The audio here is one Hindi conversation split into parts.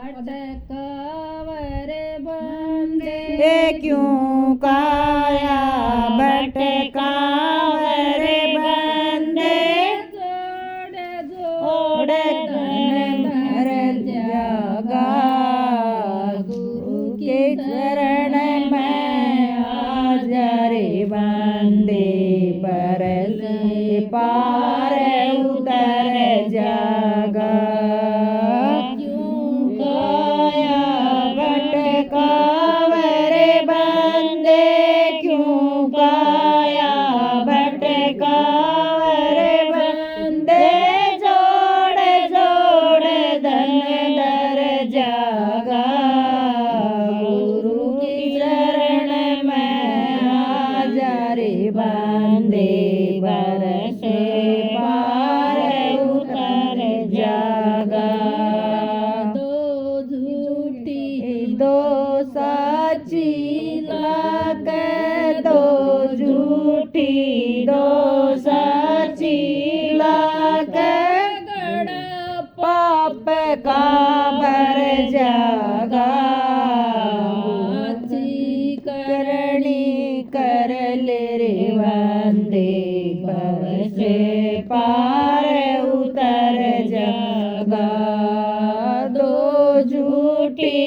भटकावर बंदे क्यों काया भटकावर बंदे जोड़ धन धर जागा गुरु के चरण में आजा रे बंदे पर से पार उतर जागा क्यों काया भटकावर बंदे क्यों काया भटकावर बंदे जोड़ जोड़ धन धर जागा गुरु की शरण में आजा रे बंदे बरसे पार उतर जागा दो झूठी दो साची लाग दो झूठी दो साची लाग गड़ा पाप का भर जागा अच्छी करणी कर ले रे बंदे भव से पार उतर जागा दो झूठी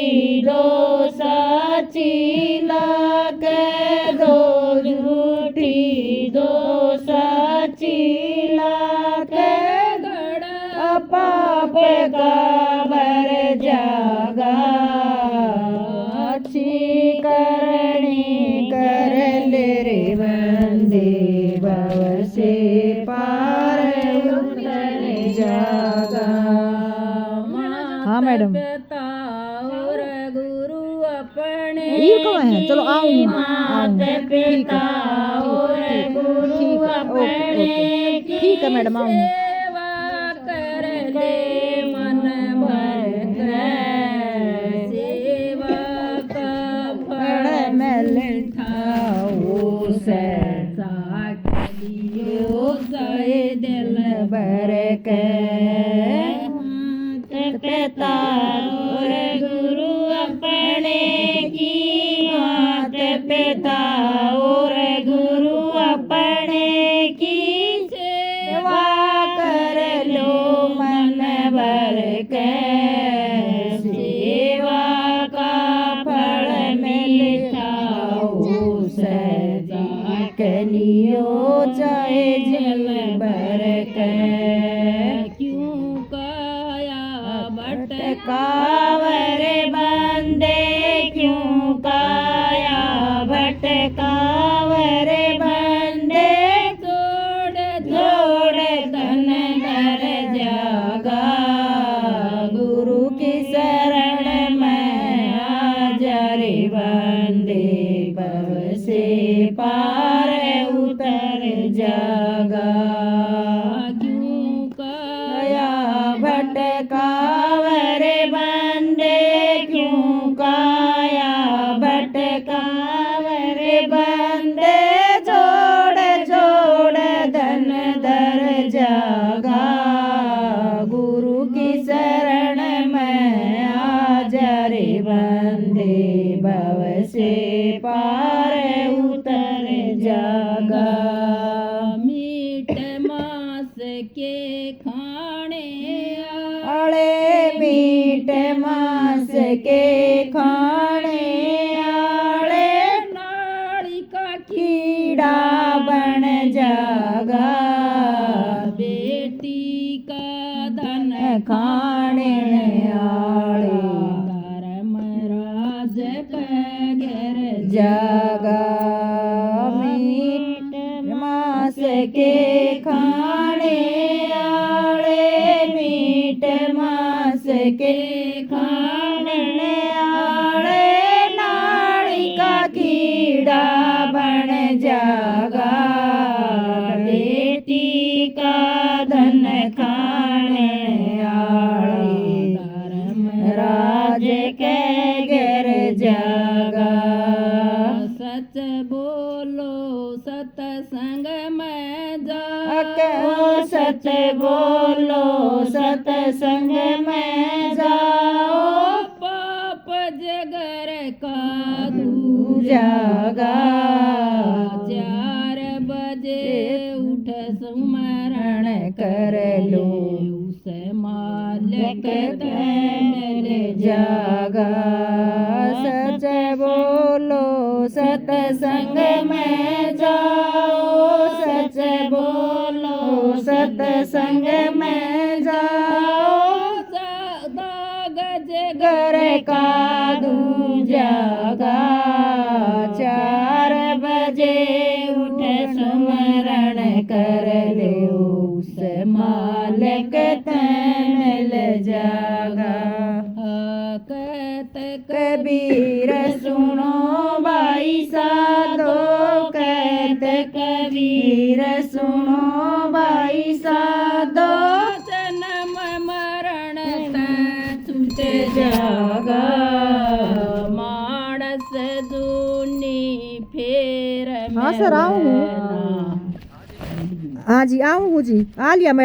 दो साची लाग दो झूठी दो साची लाग गड़ा पाप का भर जागा अच्छी करणी कर ले रे बंदे भव से पार उतर जागा। हाँ मैडम और गुरु अपने ये कब है चलो आओ मात पिता और गुरु अपने ठीक है मैडम आओ सेवा कर ले मन भर कर सेवा का फल मिलठाओ साखियो सहे दिल भर के पिता और गुरु अपने की मात पिता और गुरु अपने की सेवा कर लो मन भर के सेवा का फल मिलठाओ सदा कलियो चाहे जल भर के क्यों काया भटकावर बंदे क्यों काया भटकावर बंदे जोड़ जोड़ धन धर जागा गुरु की शरण में आजा रे बंदे भव से पार उतर जागा क्यों काया काया भटकावर बंदे क्यों काया भटकावर बंदे जोड़ जोड़ धन धर जागा गुरु की शरण में आजा रे बंदे भव से पार उतर जागा मीठ मांस के खाने आले मीठ मांस के खाने आले नाड़ी का कीड़ा बन जागा बेटी का धन खाने आले धर्म राज का घर जागा मीठ मांस के खाने आले मीठ मांस के खाने आले नाड़ी का कीड़ा बन जागा बेटी का धन खाने आले धर्म राज के घर जागा सच बोलो सत्संग में ओ सत बोलो सत्संग में जाओ कादू जागा 4 बजे उठ सुमरण कर लो उस मालिक तैल जागा सच बोलो सत्संग में जाओ सच बोलो सत्संग में जाओ दागज घर का जागा 4 बजे उठ सुमरण कर लो उस मालिक तैल जागा कहत कबीर सुनो भाई साधो कहत कबीर सुनो भाई साधो जन्म मरण छूटे जागा मानस जूनी फेर हाँ सर आऊँ हाँ जी आऊँ जी आ लिया मैडम।